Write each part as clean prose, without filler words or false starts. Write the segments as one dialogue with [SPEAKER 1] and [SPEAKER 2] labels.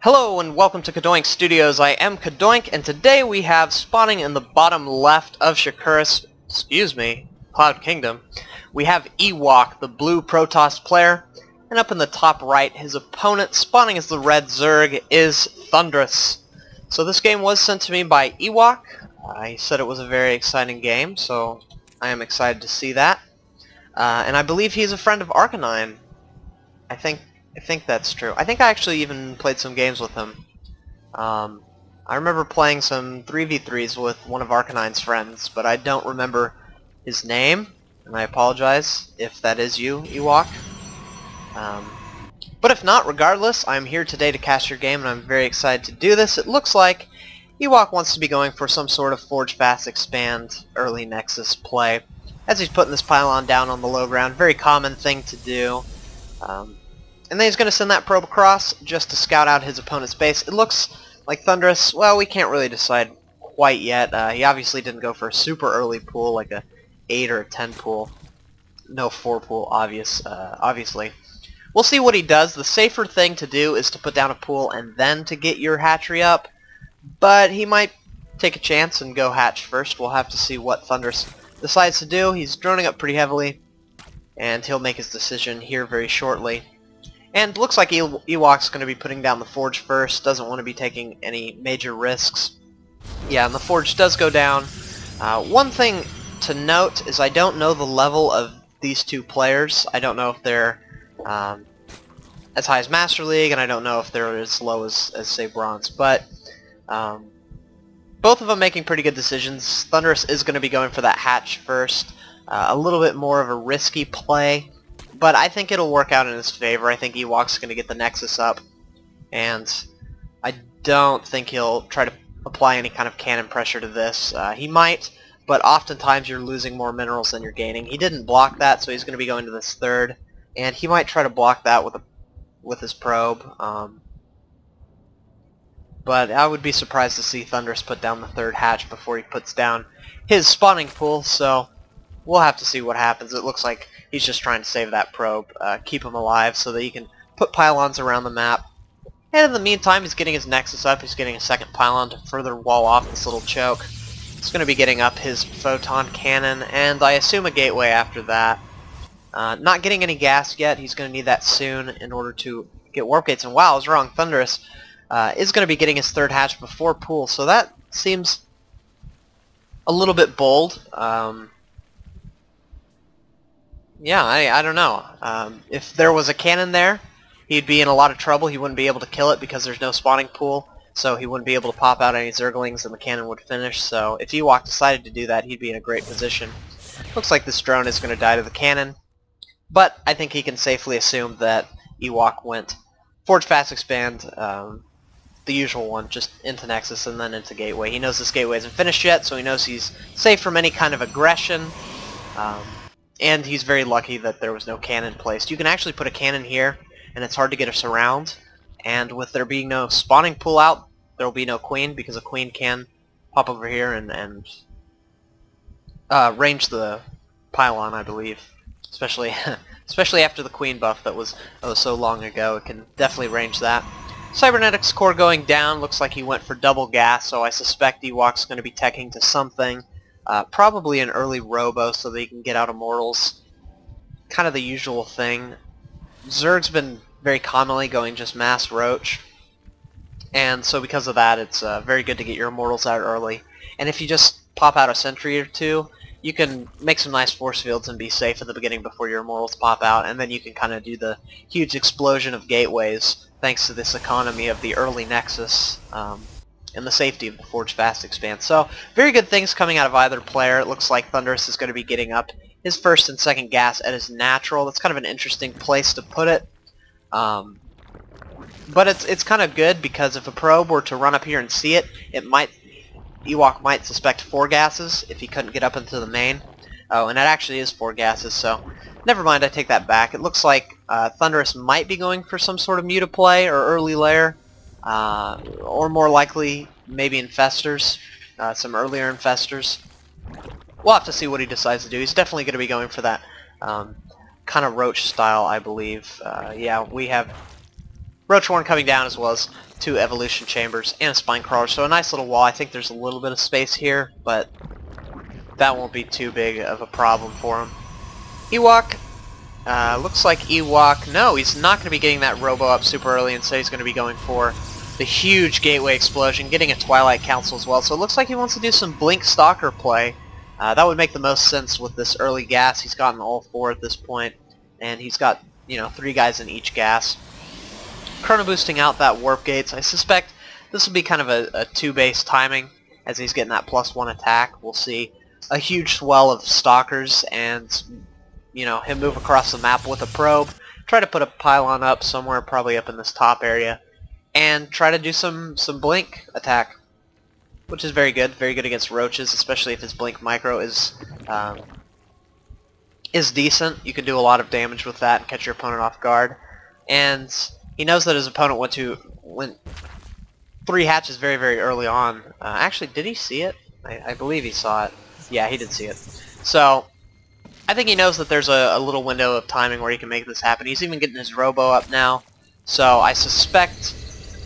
[SPEAKER 1] Hello and welcome to CadoinkStudios. I am Cadoink, and today we have spawning in the bottom left of Cloud Kingdom. We have Ewok, the blue Protoss player, and up in the top right, his opponent spawning as the red Zerg is Thundrus. So this game was sent to me by Ewok. He said it was a very exciting game, so I am excited to see that. And I believe he's a friend of Arcanine. I think that's true. I think I actually even played some games with him. I remember playing some 3v3s with one of Arcanine's friends, but I don't remember his name, and I apologize if that is you, Ewok. But if not, regardless, I'm here today to cast your game, and I'm very excited to do this. It looks like Ewok wants to be going for some sort of Forge Fast Expand early Nexus play, as he's putting this pylon down on the low ground. Very common thing to do. And then he's going to send that probe across just to scout out his opponent's base. It looks like Thundrus, well, we can't really decide quite yet. He obviously didn't go for a super early pool, like a 8 or a 10 pool. No 4 pool, obviously. We'll see what he does. The safer thing to do is to put down a pool and then to get your hatchery up. But he might take a chance and go hatch first. We'll have to see what Thundrus decides to do. He's droning up pretty heavily, and he'll make his decision here very shortly. And looks like Ewok's going to be putting down the Forge first, doesn't want to be taking any major risks. Yeah, and the Forge does go down. One thing to note is I don't know the level of these two players. I don't know if they're as high as Master League, and I don't know if they're as low as say, Bronze. But both of them making pretty good decisions. Thundrus is going to be going for that hatch first. A little bit more of a risky play, but I think it'll work out in his favor. I think Ewok's going to get the Nexus up, and I don't think he'll try to apply any kind of cannon pressure to this. He might, but oftentimes you're losing more minerals than you're gaining. He didn't block that, so he's going to be going to this third, and he might try to block that with his probe. But I would be surprised to see Thundrus put down the third hatch before he puts down his spawning pool, so we'll have to see what happens. It looks like he's just trying to save that probe, keep him alive so that he can put pylons around the map. And in the meantime, he's getting his Nexus up. He's getting a second pylon to further wall off this little choke. He's going to be getting up his photon cannon, and I assume a gateway after that. Not getting any gas yet. He's going to need that soon in order to get warp gates. And wow, I was wrong. Thundrus is going to be getting his third hatch before pool, so that seems a little bit bold. Yeah, I don't know. If there was a cannon there, he'd be in a lot of trouble. He wouldn't be able to kill it because there's no spawning pool, so he wouldn't be able to pop out any Zerglings and the cannon would finish. So if Ewok decided to do that, he'd be in a great position. Looks like this drone is going to die to the cannon, but I think he can safely assume that Ewok went Forge Fast Expand, the usual one, just into Nexus and then into Gateway. He knows this Gateway isn't finished yet, so he knows he's safe from any kind of aggression. And he's very lucky that there was no cannon placed. You can actually put a cannon here, and it's hard to get a surround. And with there being no spawning pool out, there will be no queen, because a queen can pop over here and range the pylon, I believe. Especially after the queen buff that was so long ago, it can definitely range that. Cybernetics core going down. Looks like he went for double gas, so I suspect Ewok's going to be teching to something. Probably an early Robo so that he can get out Immortals. Kind of the usual thing. Zerg's been very commonly going just mass Roach. And so because of that, it's very good to get your Immortals out early. And if you just pop out a sentry or two, you can make some nice force fields and be safe at the beginning before your Immortals pop out. And then you can kind of do the huge explosion of gateways thanks to this economy of the early Nexus. And the safety of the Forge Fast Expand. So, very good things coming out of either player. It looks like Thundrus is going to be getting up his first and second gas at his natural. That's kind of an interesting place to put it. But it's kind of good because if a probe were to run up here and see it, Ewok might suspect 4 gases if he couldn't get up into the main. Oh, and it actually is 4 gases, so never mind, I take that back. It looks like Thundrus might be going for some sort of mutaplay or early lair. Or more likely, maybe Infestors, some earlier Infestors. We'll have to see what he decides to do. He's definitely going to be going for that kind of Roach style, I believe. Yeah, we have Roach Warren coming down, as well as 2 evolution chambers and a spine crawler. So a nice little wall. I think there's a little bit of space here, but that won't be too big of a problem for him. Ewok, looks like Ewok, no, he's not going to be getting that robo up super early. Instead he's going to be going for the huge gateway explosion, getting a Twilight Council as well. So it looks like he wants to do some Blink Stalker play. That would make the most sense with this early gas. He's gotten all 4 at this point, and he's got, you know, 3 guys in each gas. Chrono boosting out that warp gates. I suspect this will be kind of a 2-base timing as he's getting that +1 attack. We'll see a huge swell of stalkers and, you know, him move across the map with a probe, try to put a pylon up somewhere, probably up in this top area, and try to do some blink attack, which is very good against roaches, especially if his blink micro is decent. You can do a lot of damage with that and catch your opponent off guard. And he knows that his opponent went 3 hatches very, very early on. Actually, did he see it? I believe he saw it. Yeah, he did see it. So I think he knows that there's a little window of timing where he can make this happen. He's even getting his robo up now. So I suspect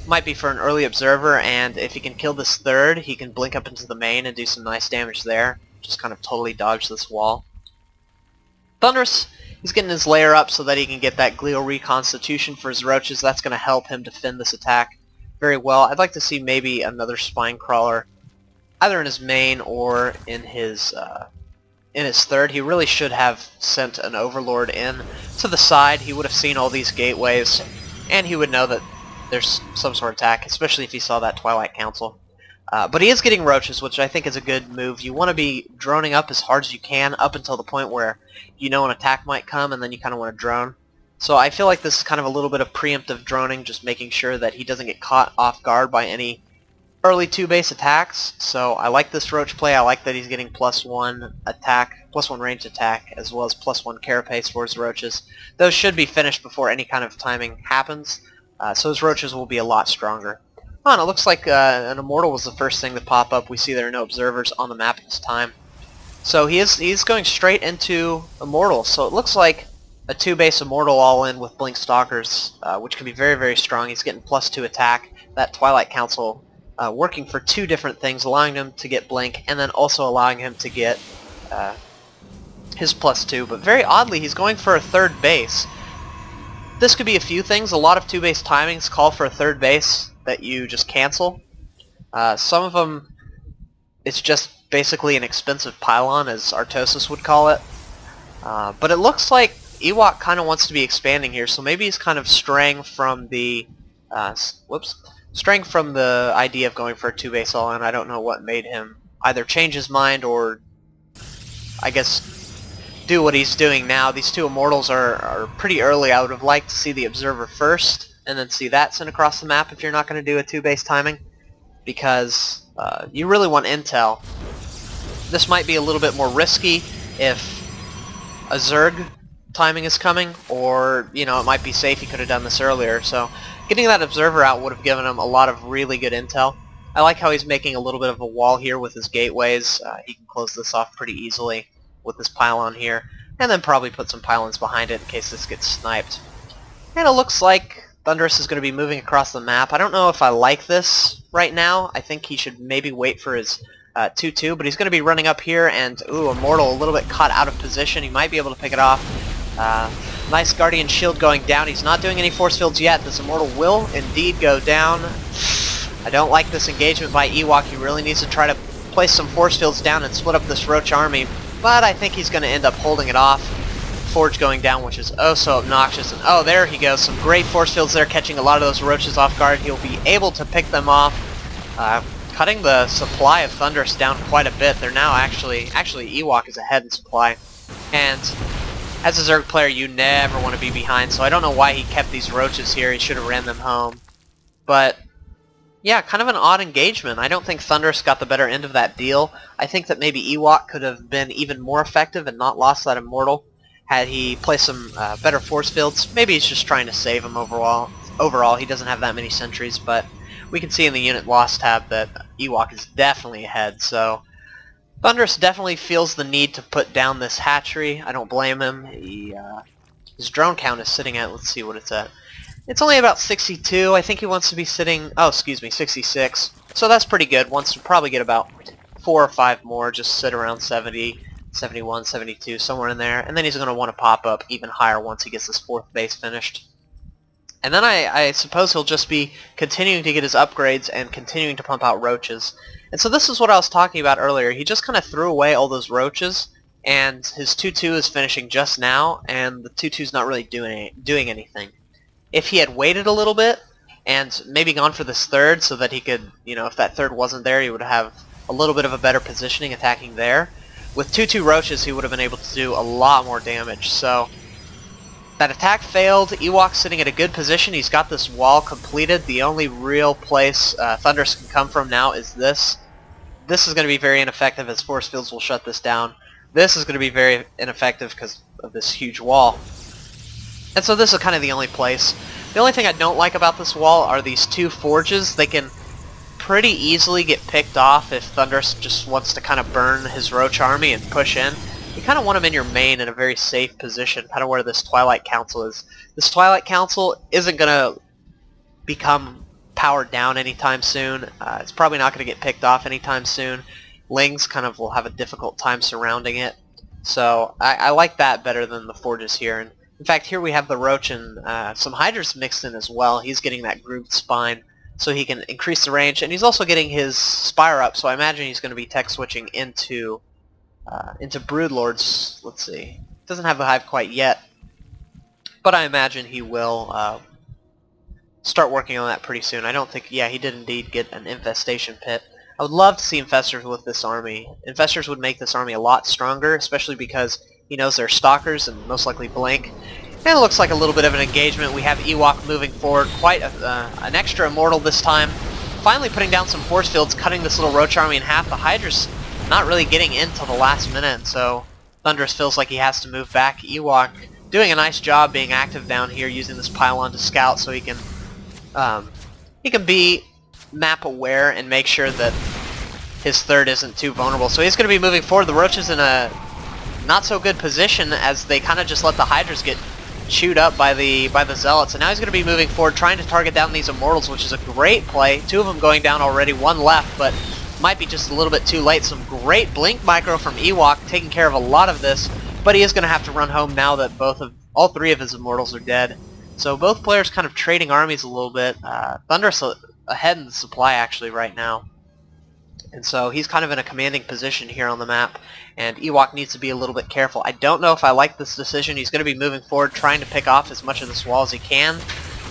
[SPEAKER 1] might be for an early observer, and if he can kill this 3rd, he can blink up into the main and do some nice damage there. Just kind of totally dodge this wall. Thundrus, he's getting his layer up so that he can get that glial reconstitution for his roaches. That's going to help him defend this attack very well. I'd like to see maybe another spine crawler either in his main or in his 3rd. He really should have sent an overlord in to the side. He would have seen all these gateways, and he would know that there's some sort of attack, especially if he saw that Twilight Council. But he is getting roaches, which I think is a good move. You want to be droning up as hard as you can up until the point where you know an attack might come, and then you kind of want to drone. So I feel like this is kind of a little bit of preemptive droning, just making sure that he doesn't get caught off guard by any early 2-base attacks. So I like this roach play. I like that he's getting +1 attack, +1 ranged attack, as well as +1 carapace for his roaches. Those should be finished before any kind of timing happens, so his roaches will be a lot stronger. Oh, and it looks like an Immortal was the first thing to pop up. We see there are no observers on the map at this time. So he's going straight into Immortal. So it looks like a 2-base Immortal all-in with Blink Stalkers, which can be very, very strong. He's getting +2 attack. That Twilight Council working for 2 different things, allowing him to get Blink, and then also allowing him to get his +2. But very oddly, he's going for a 3rd base. This could be a few things. A lot of 2-base timings call for a 3rd base that you just cancel. Some of them, it's just basically an expensive pylon, as Artosis would call it. But it looks like Ewok kind of wants to be expanding here, so maybe he's kind of straying from the straying from the idea of going for a 2-base all-in. I don't know what made him either change his mind or, I guess, do what he's doing now. These 2 Immortals are pretty early. I would have liked to see the Observer first, and then see that sent across the map if you're not going to do a 2-base timing, because you really want intel. This might be a little bit more risky if a Zerg timing is coming, or, you know, it might be safe. He could have done this earlier, so getting that Observer out would have given him a lot of really good intel. I like how he's making a little bit of a wall here with his gateways. He can close this off pretty easily with this pylon here, and then probably put some pylons behind it in case this gets sniped. And it looks like Thundrus is going to be moving across the map. I don't know if I like this right now. I think he should maybe wait for his 2-2, but he's going to be running up here, and ooh, Immortal a little bit caught out of position. He might be able to pick it off. Nice Guardian Shield going down. He's not doing any force fields yet. This Immortal will indeed go down. I don't like this engagement by Ewok. He really needs to try to place some force fields down and split up this Roach army, but I think he's going to end up holding it off. Forge going down, which is oh so obnoxious, and oh, there he goes. Some great force fields there, catching a lot of those Roaches off guard. He'll be able to pick them off, cutting the supply of Thundrus down quite a bit. They're now actually Ewok is ahead in supply, and as a Zerg player, you never want to be behind, so I don't know why he kept these Roaches here. He should have ran them home. But yeah, kind of an odd engagement. I don't think Thundrus got the better end of that deal. I think that maybe Ewok could have been even more effective and not lost that Immortal had he placed some better force fields. Maybe he's just trying to save him overall. Overall, he doesn't have that many sentries, but we can see in the unit loss tab that Ewok is definitely ahead, so Thundrus definitely feels the need to put down this hatchery. I don't blame him. His drone count is sitting at, let's see what it's at. It's only about 62. I think he wants to be sitting... Oh, excuse me, 66. So that's pretty good. Wants to probably get about 4 or 5 more. Just sit around 70, 71, 72, somewhere in there. And then he's going to want to pop up even higher once he gets his 4th base finished. And then I suppose he'll just be continuing to get his upgrades and continuing to pump out roaches. And so this is what I was talking about earlier. He just kind of threw away all those roaches, and his 2-2 is finishing just now, and the 2-2's not really doing anything. If he had waited a little bit and maybe gone for this 3rd so that he could, you know, if that 3rd wasn't there, he would have a little bit of a better positioning attacking there. With 2-2 roaches, he would have been able to do a lot more damage. So that attack failed. Ewok's sitting at a good position. He's got this wall completed. The only real place Thundrus can come from now is this. This is going to be very ineffective as force fields will shut this down. This is going to be very ineffective because of this huge wall. And so this is kind of the only place. The only thing I don't like about this wall are these 2 forges. They can pretty easily get picked off if Thundrus just wants to kind of burn his roach army and push in. You kind of want him in your main in a very safe position, kind of where this Twilight Council is. This Twilight Council isn't going to become powered down anytime soon. It's probably not going to get picked off anytime soon. Lings kind of will have a difficult time surrounding it. So I like that better than the forges here. And in fact, here we have the roach and some hydras mixed in as well. He's getting that grooved spine so he can increase the range, and he's also getting his spire up, so I imagine he's going to be tech switching into Broodlords. Let's see. Doesn't have the hive quite yet, but I imagine he will start working on that pretty soon. I don't think... Yeah, he did indeed get an infestation pit. I would love to see infestors with this army. Infestors would make this army a lot stronger, especially because he knows they're stalkers and most likely blink. And it looks like a little bit of an engagement. We have Ewok moving forward, quite an extra immortal this time. Finally putting down some force fields, cutting this little roach army in half. The Hydra's not really getting in till the last minute, so Thundrus feels like he has to move back. Ewok doing a nice job being active down here, using this pylon to scout so he can be map aware and make sure that his 3rd isn't too vulnerable. So he's going to be moving forward. The roach is in a not so good position as they kind of just let the hydras get chewed up by the zealots, and now he's going to be moving forward trying to target down these immortals, which is a great play. 2 of them going down already, 1 left, but might be just a little bit too late. Some great blink micro from Ewok taking care of a lot of this, but he is going to have to run home now that all 3 of his immortals are dead. So both players kind of trading armies a little bit. Thundrus ahead in the supply actually right now. And so he's kind of in a commanding position here on the map, and Ewok needs to be a little bit careful. I don't know if I like this decision. He's going to be moving forward, trying to pick off as much of this wall as he can,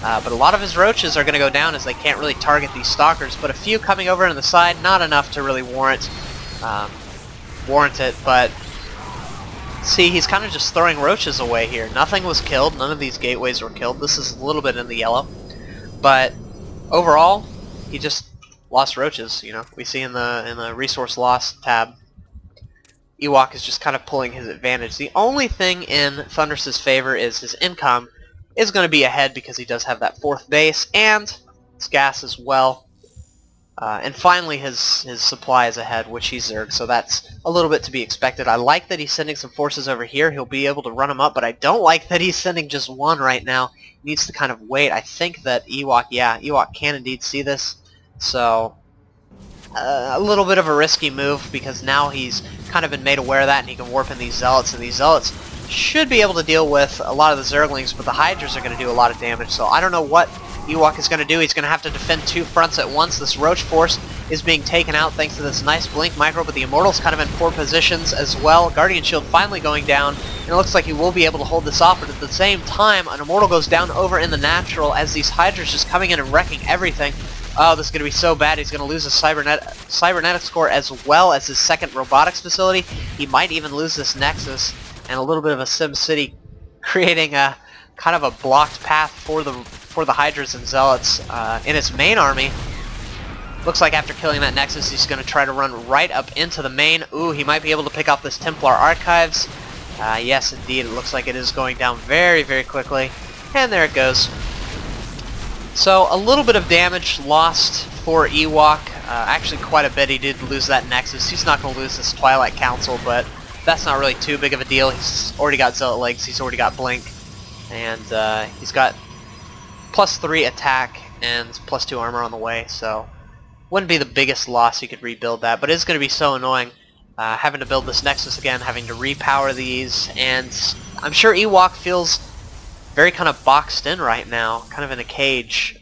[SPEAKER 1] but a lot of his roaches are going to go down as they can't really target these stalkers, but a few coming over on the side, not enough to really warrant it, but see, he's kind of just throwing roaches away here. Nothing was killed. None of these gateways were killed. This is a little bit in the yellow, but overall, he just lost roaches. You know, we see in the resource loss tab, Ewok is just kind of pulling his advantage. The only thing in Thundrus's favor is his income is going to be ahead because he does have that 4th base and his gas as well. And finally his supply is ahead, which he's Zerg, so that's a little bit to be expected. I like that he's sending some forces over here. He'll be able to run them up, but I don't like that he's sending just 1 right now. He needs to kind of wait. I think that Ewok can indeed see this. So a little bit of a risky move because now he's kind of been made aware of that, and he can warp in these zealots, and these zealots should be able to deal with a lot of the Zerglings, but the Hydras are going to do a lot of damage. So I don't know what Ewok is going to do. He's going to have to defend 2 fronts at once. This Roach force is being taken out thanks to this nice blink micro, but the Immortal's kind of in poor positions as well. Guardian Shield finally going down, and it looks like he will be able to hold this off, but at the same time, an Immortal goes down over in the natural as these Hydras just coming in and wrecking everything. Oh, this is going to be so bad. He's going to lose his cybernetics core as well as his 2nd robotics facility. He might even lose this Nexus, and a little bit of a Sim City, creating a kind of a blocked path for the Hydras and Zealots in his main army. Looks like after killing that Nexus, he's going to try to run right up into the main. Ooh, he might be able to pick off this Templar Archives. Yes, indeed, it looks like it is going down very, very quickly. And there it goes. So, a little bit of damage lost for Ewok. Actually, quite a bit. He did lose that Nexus. He's not going to lose this Twilight Council, but that's not really too big of a deal. He's already got Zealot legs. He's already got Blink. And he's got +3 attack and +2 armor on the way, so wouldn't be the biggest loss. You could rebuild that, but it's going to be so annoying having to build this Nexus again, having to repower these, and I'm sure Ewok feels very kind of boxed in right now, kind of in a cage.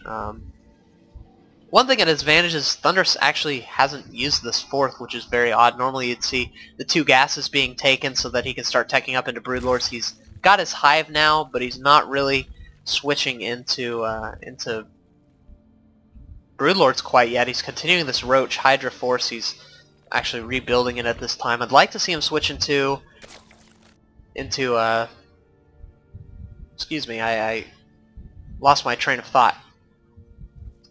[SPEAKER 1] One thing at his advantage is Thundrus actually hasn't used this 4th, which is very odd. Normally you'd see the 2 gases being taken so that he can start teching up into Broodlords. He's got his Hive now, but he's not really switching into Broodlords quite yet. He's continuing this Roach Hydra Force. He's actually rebuilding it at this time. I'd like to see him switch into excuse me, I lost my train of thought.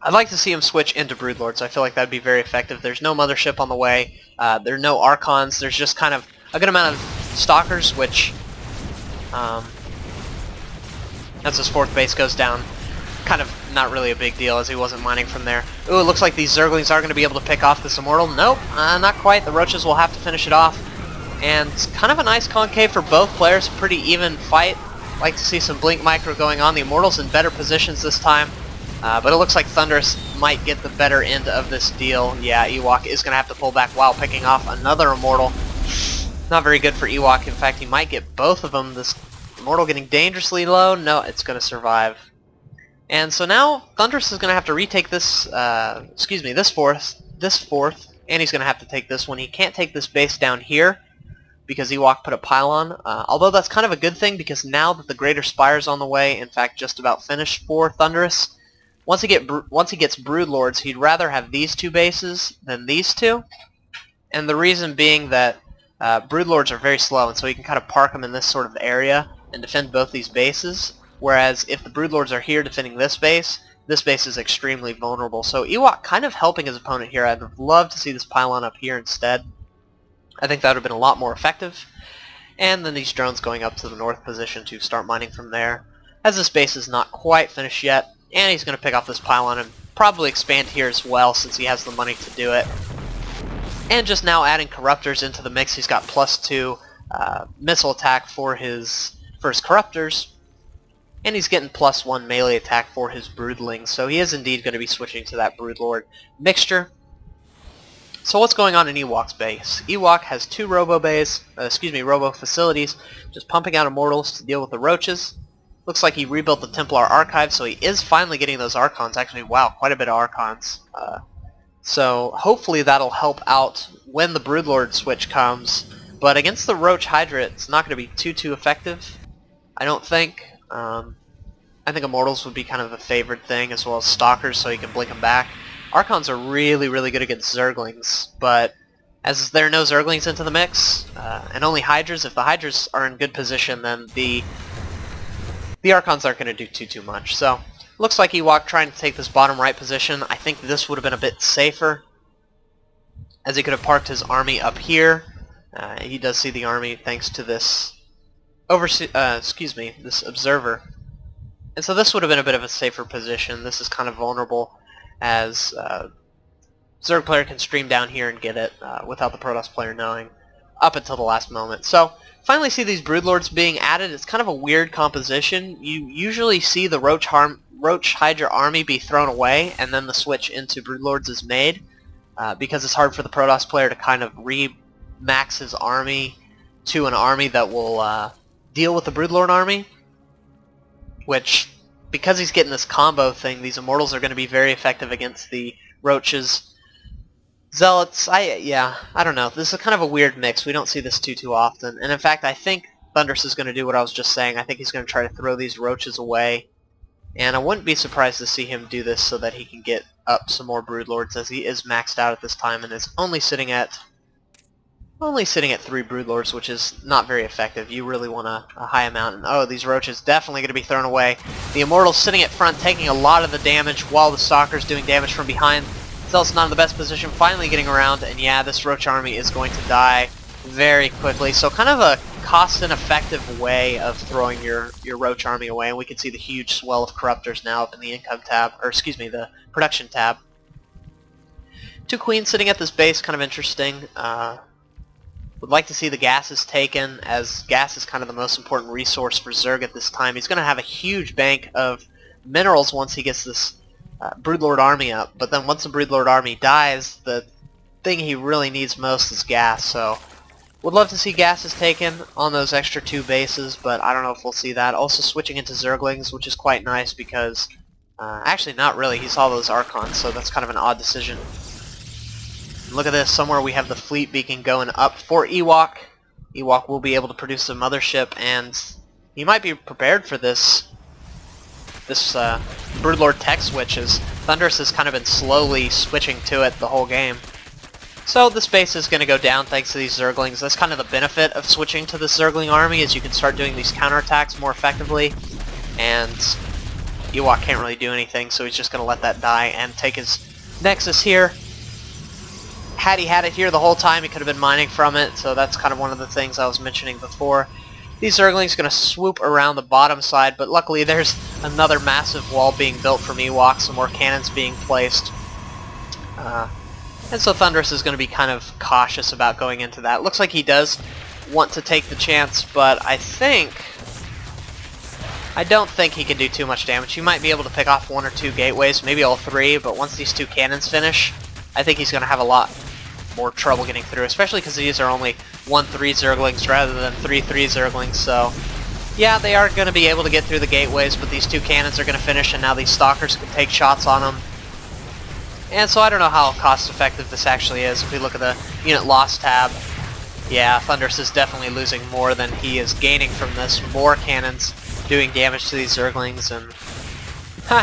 [SPEAKER 1] I'd like to see him switch into Broodlords. I feel like that'd be very effective. There's no Mothership on the way. There are no Archons. There's just kind of a good amount of Stalkers, which, as his 4th base goes down, kind of not really a big deal as he wasn't mining from there. Ooh, it looks like these Zerglings are going to be able to pick off this Immortal. Nope, not quite. The Roaches will have to finish it off. And kind of a nice concave for both players. Pretty even fight. Like to see some Blink Micro going on. The Immortal's in better positions this time. But it looks like Thundrus might get the better end of this deal. Yeah, Ewok is going to have to pull back while picking off another Immortal. Not very good for Ewok. In fact, he might get both of them. This Immortal getting dangerously low. No, it's going to survive. And so now Thundrus is going to have to retake this, this fourth, and he's going to have to take this one. He can't take this base down here because Ewok put a pylon. Although that's kind of a good thing because now that the Greater Spire's on the way, in fact, just about finished for Thundrus. Once he gets Broodlords, he'd rather have these 2 bases than these 2. And the reason being that Broodlords are very slow, and so he can kind of park them in this sort of area and defend both these bases. Whereas if the Broodlords are here defending this base is extremely vulnerable. So Ewok kind of helping his opponent here. I'd have loved to see this pylon up here instead. I think that would have been a lot more effective. And then these drones going up to the north position to start mining from there. As this base is not quite finished yet. And he's going to pick off this pylon and probably expand here as well since he has the money to do it. And just now adding Corruptors into the mix. He's got +2 missile attack for his Corruptors. And he's getting +1 melee attack for his Broodlings. So he is indeed going to be switching to that Broodlord mixture. So what's going on in Ewok's base? Ewok has 2 robo facilities just pumping out Immortals to deal with the Roaches. Looks like he rebuilt the Templar Archive, so he is finally getting those Archons. Actually, wow, quite a bit of Archons. So hopefully that'll help out when the Broodlord switch comes. But against the Roach Hydra, it's not going to be too effective, I don't think. I think Immortals would be kind of a favored thing, as well as Stalkers, so he can blink them back. Archons are really good against Zerglings, but as there are no Zerglings into the mix, and only Hydras, if the Hydras are in good position, then the Archons aren't going to do too much. So, looks like Ewok trying to take this bottom right position. I think this would have been a bit safer, as he could have parked his army up here. He does see the army thanks to this this observer. And so this would have been a bit of a safer position. This is kind of vulnerable, as Zerg player can stream down here and get it without the Protoss player knowing up until the last moment. So finally see these Broodlords being added. It's kind of a weird composition. You usually see the Roach Hydra army be thrown away and then the switch into Broodlords is made because it's hard for the Protoss player to kind of re-max his army to an army that will deal with the Broodlord army, which, because he's getting this combo thing, these Immortals are going to be very effective against the Roaches. Zealots, I don't know. This is kind of a weird mix. We don't see this too often. And in fact, I think Thundrus is going to do what I was just saying. I think he's going to try to throw these Roaches away. And I wouldn't be surprised to see him do this so that he can get up some more Broodlords, as he is maxed out at this time and is only sitting at 3 Broodlords, which is not very effective. You really want a high amount. And oh, these Roaches definitely going to be thrown away. The Immortal's sitting at front, taking a lot of the damage, while the Stalker's doing damage from behind. Zealot's not in the best position, finally getting around, and yeah, this Roach army is going to die very quickly. So kind of a cost and effective way of throwing your Roach army away, and we can see the huge swell of Corruptors now up in the income tab, or excuse me, the production tab. 2 Queens sitting at this base, kind of interesting. Would like to see the gases taken, as gas is kind of the most important resource for Zerg at this time. He's going to have a huge bank of minerals once he gets this Broodlord army up. But then once the Broodlord army dies, the thing he really needs most is gas. So would love to see gases taken on those extra 2 bases, but I don't know if we'll see that. Also switching into Zerglings, which is quite nice because actually not really. He saw those Archons, so that's kind of an odd decision. Look at this. Somewhere we have the fleet beacon going up for Ewok. Ewok will be able to produce a mothership, and he might be prepared for this Broodlord tech switch, as Thundrus has kind of been slowly switching to it the whole game. So this base is going to go down thanks to these Zerglings. That's kind of the benefit of switching to this Zergling army, is you can start doing these counterattacks more effectively, and Ewok can't really do anything, so he's just going to let that die and take his Nexus here. Had he had it here the whole time, he could have been mining from it, so that's kind of one of the things I was mentioning before. These Zerglings are going to swoop around the bottom side, but luckily there's another massive wall being built from Ewok, some more cannons being placed. And so Thundrus is going to be kind of cautious about going into that. Looks like he does want to take the chance, but I don't think he can do too much damage. He might be able to pick off 1 or 2 gateways, maybe all 3, but once these 2 cannons finish, I think he's going to have a lot more trouble getting through, especially because these are only 1-3 Zerglings rather than 3-3 Zerglings, so yeah, they are going to be able to get through the gateways, but these 2 cannons are going to finish, and now these Stalkers can take shots on them. And so I don't know how cost effective this actually is. If we look at the unit loss tab, yeah, Thundrus is definitely losing more than he is gaining from this. More cannons doing damage to these Zerglings, and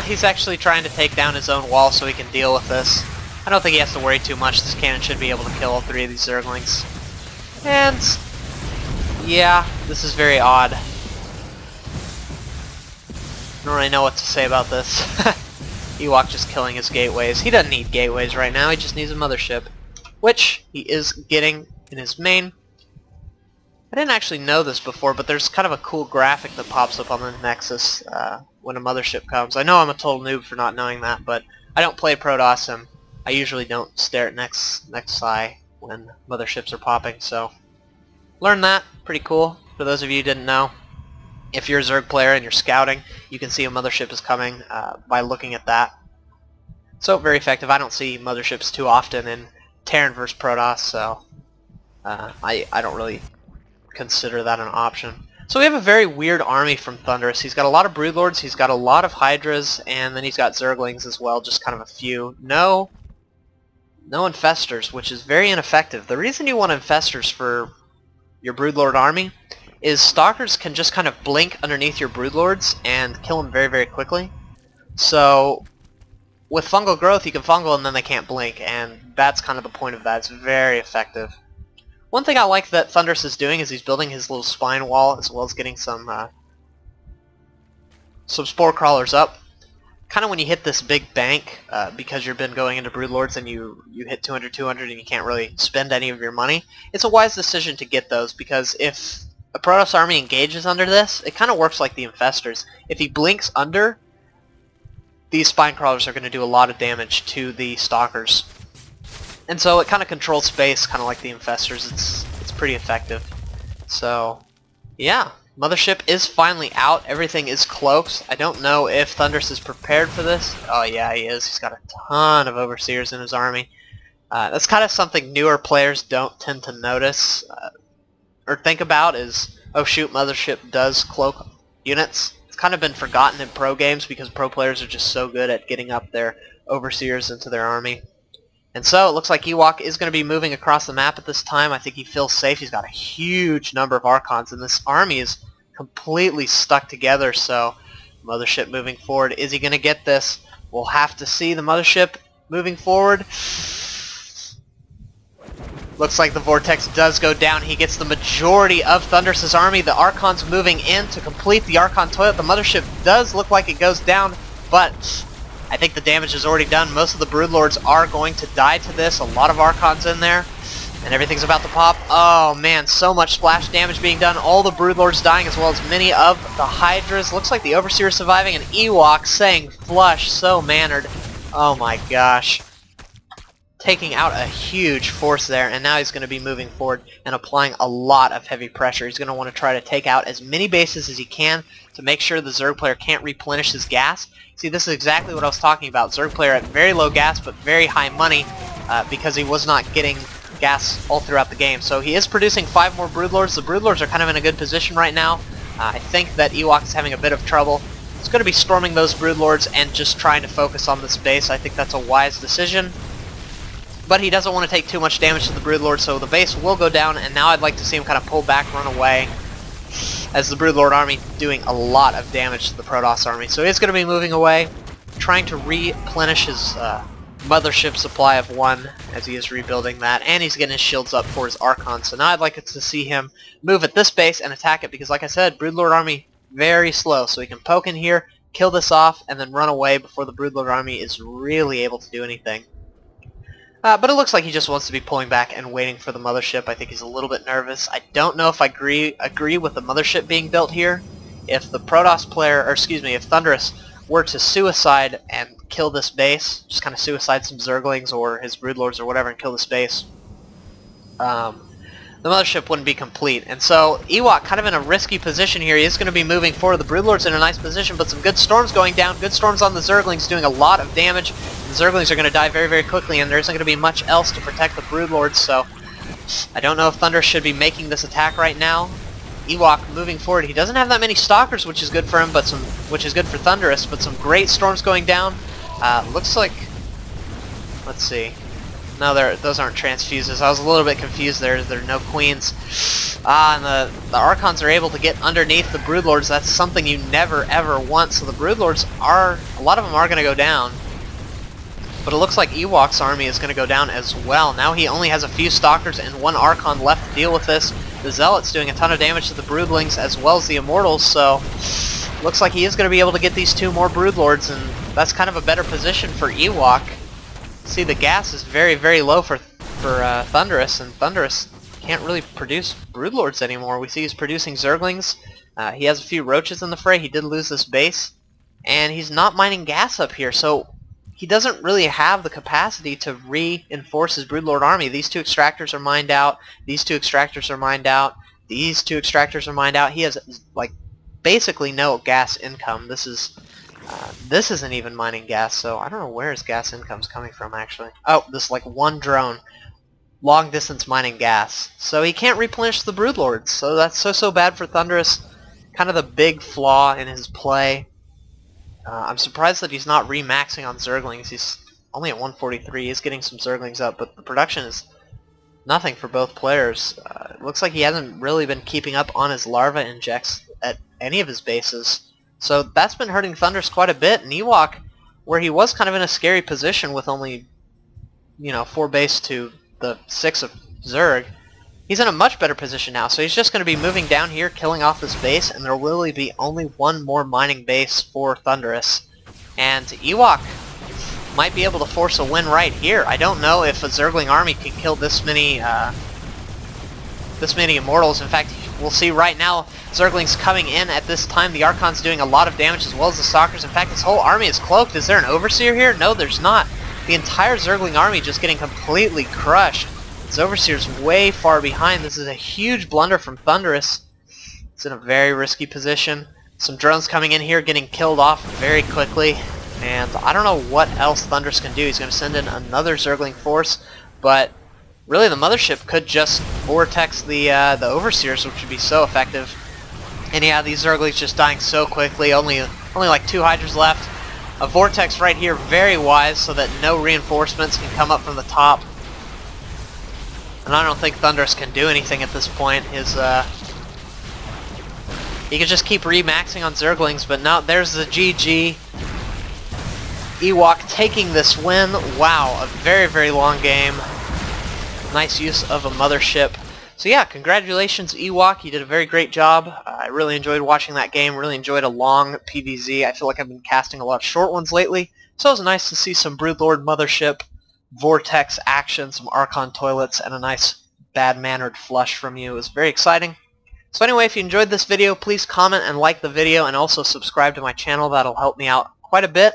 [SPEAKER 1] he's actually trying to take down his own wall so he can deal with this. I don't think he has to worry too much. This cannon should be able to kill all 3 of these Zerglings. And yeah, this is very odd. I don't really know what to say about this. Ewok just killing his gateways. He doesn't need gateways right now, he just needs a mothership, which he is getting in his main. I didn't actually know this before, but there's kind of a cool graphic that pops up on the Nexus when a mothership comes. I know I'm a total noob for not knowing that, but I don't play Protoss, and I usually don't stare at Nexi when motherships are popping, so learn that. Pretty cool. For those of you who didn't know, if you're a Zerg player and you're scouting, you can see a mothership is coming by looking at that. So very effective. I don't see motherships too often in Terran vs Protoss, so I don't really consider that an option. So we have a very weird army from Thundrus. He's got a lot of Broodlords, he's got a lot of Hydras, and then he's got Zerglings as well, just kind of a few. No Infestors, which is very ineffective. The reason you want Infestors for your Broodlord army is Stalkers can just kind of blink underneath your Broodlords and kill them very, very quickly. So with fungal growth, you can fungal and then they can't blink, and that's kind of the point of that. It's very effective. One thing I like that Thundrus is doing is he's building his little spine wall as well as getting some spore crawlers up. Kind of when you hit this big bank, because you've been going into Broodlords and you hit 200 and you can't really spend any of your money, it's a wise decision to get those, because if a Protoss army engages under this, it kind of works like the Infestors. If he blinks under, these spine crawlers are going to do a lot of damage to the Stalkers. And so it kind of controls space, kind of like the Infestors. It's pretty effective. So, yeah. Mothership is finally out. Everything is cloaked. I don't know if Thundrus is prepared for this. Oh yeah, he is. He's got a ton of Overseers in his army. That's kind of something newer players don't tend to notice or think about is, oh shoot, Mothership does cloak units. It's kind of been forgotten in pro games because pro players are just so good at getting up their Overseers into their army. And so it looks like Ewok is going to be moving across the map at this time. I think he feels safe. He's got a huge number of Archons, and this army is completely stuck together. So Mothership moving forward. Is he going to get this? We'll have to see. The Mothership moving forward. Looks like the Vortex does go down. He gets the majority of Thundrus' army. The Archon's moving in to complete the Archon toilet. The Mothership does look like it goes down, but I think the damage is already done. Most of the Broodlords are going to die to this. A lot of Archons in there, and everything's about to pop. Oh man, so much splash damage being done. All the Broodlords dying, as well as many of the Hydras. Looks like the Overseer is surviving, and Ewok saying flush, so mannered. Oh my gosh. Taking out a huge force there, and now he's going to be moving forward and applying a lot of heavy pressure. He's going to want to try to take out as many bases as he can to make sure the Zerg player can't replenish his gas. See, this is exactly what I was talking about. Zerg player at very low gas but very high money because he was not getting gas all throughout the game. So he is producing 5 more Broodlords. The Broodlords are kind of in a good position right now. I think that Ewok is having a bit of trouble. He's going to be storming those Broodlords and just trying to focus on this base. I think that's a wise decision. But he doesn't want to take too much damage to the Broodlord, so the base will go down, and now I'd like to see him kind of pull back, run away, as the Broodlord army doing a lot of damage to the Protoss army. So he's going to be moving away, trying to replenish his mothership supply of 1 as he is rebuilding that, and he's getting his shields up for his Archon. So now I'd like to see him move at this base and attack it, because like I said, Broodlord army very slow, so he can poke in here, kill this off, and then run away before the Broodlord army is really able to do anything. But it looks like he just wants to be pulling back and waiting for the mothership. I think he's a little bit nervous. I don't know if I agree with the mothership being built here. If the Protoss player, or excuse me, if Thundrus were to suicide and kill this base, just kind of suicide some Zerglings or his Broodlords or whatever and kill this base, the mothership wouldn't be complete. And so Ewok kind of in a risky position here. He is going to be moving forward. The Broodlord's in a nice position, but some good storms going down. Good storms on the Zerglings doing a lot of damage. The Zerglings are going to die very, very quickly, and there isn't going to be much else to protect the Broodlords, so I don't know if Thundrus should be making this attack right now. Ewok moving forward. He doesn't have that many Stalkers, which is good for him, but which is good for Thundrus, but some great storms going down. Looks like, let's see. No, those aren't transfuses. I was a little bit confused there. There are no queens. And the Archons are able to get underneath the Broodlords. That's something you never ever want. So the Broodlords are, a lot of them are going to go down. But it looks like Ewok's army is going to go down as well. Now he only has a few Stalkers and 1 Archon left to deal with this. The Zealot's doing a ton of damage to the Broodlings as well as the Immortals, so looks like he is going to be able to get these 2 more Broodlords, and that's kind of a better position for Ewok. See, the gas is very, very low for Thundrus, and Thundrus can't really produce Broodlords anymore. We see he's producing Zerglings. He has a few Roaches in the fray. He did lose this base, and he's not mining gas up here, so he doesn't really have the capacity to reinforce his Broodlord army. These 2 extractors are mined out. These 2 extractors are mined out. These 2 extractors are mined out. He has like basically no gas income. This isn't even mining gas, so I don't know where his gas income's coming from actually. Oh, this like 1 drone, long distance mining gas. So he can't replenish the Broodlords. So that's so bad for Thundrus. Kind of the big flaw in his play. I'm surprised that he's not remaxing on Zerglings. He's only at 143. He's getting some Zerglings up, but the production is nothing for both players. It looks like he hasn't really been keeping up on his larva injects at any of his bases. So that's been hurting Thundrus quite a bit. And Ewok, where he was kind of in a scary position with only, 4 base to the 6 of Zerg, he's in a much better position now. So he's just going to be moving down here, killing off this base, and there will be only 1 more mining base for Thundrus. And Ewok might be able to force a win right here. I don't know if a Zergling army can kill this many Immortals. In fact, we'll see right now Zerglings coming in at this time. The Archon's doing a lot of damage as well as the Stalkers. In fact, this whole army is cloaked. Is there an Overseer here? No, there's not. The entire Zergling army just getting completely crushed. This Overseer's way far behind. This is a huge blunder from Thundrus. It's in a very risky position. Some drones coming in here getting killed off very quickly. And I don't know what else Thundrus can do. He's going to send in another Zergling force, but really the mothership could just vortex the Overseers, which would be so effective. And yeah, these Zerglings just dying so quickly. Only like 2 Hydras left. A vortex right here, very wise, so that no reinforcements can come up from the top. And I don't think Thundrus can do anything at this point. He could just keep remaxing on Zerglings, but now there's the GG. Ewok taking this win. Wow, a very, very long game. Nice use of a mothership. So yeah, congratulations Ewok, you did a very great job. I really enjoyed watching that game, really enjoyed a long PvZ. I feel like I've been casting a lot of short ones lately, so it was nice to see some Broodlord mothership, vortex action, some Archon toilets, and a nice bad-mannered flush from you. It was very exciting. So anyway, if you enjoyed this video, please comment and like the video, and also subscribe to my channel. That'll help me out quite a bit.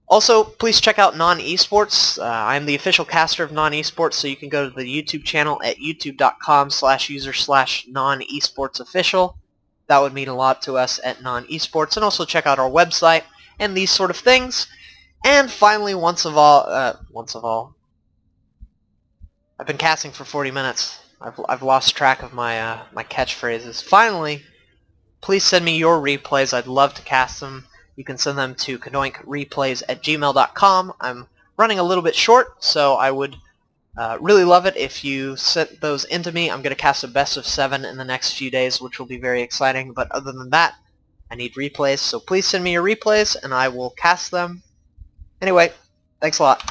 [SPEAKER 1] Also, please check out Non-Esports. I'm the official caster of Non-Esports, so you can go to the YouTube channel at youtube.com/user/non-esportsofficial. That would mean a lot to us at Non-Esports. And also check out our website and these sort of things. And finally, once of all, I've been casting for 40 minutes. I've lost track of my my catchphrases. Finally, please send me your replays. I'd love to cast them. You can send them to CadoinkReplays@gmail.com. I'm running a little bit short, so I would really love it if you sent those into me. I'm going to cast a best of 7 in the next few days, which will be very exciting. But other than that, I need replays. So please send me your replays, and I will cast them. Anyway, thanks a lot.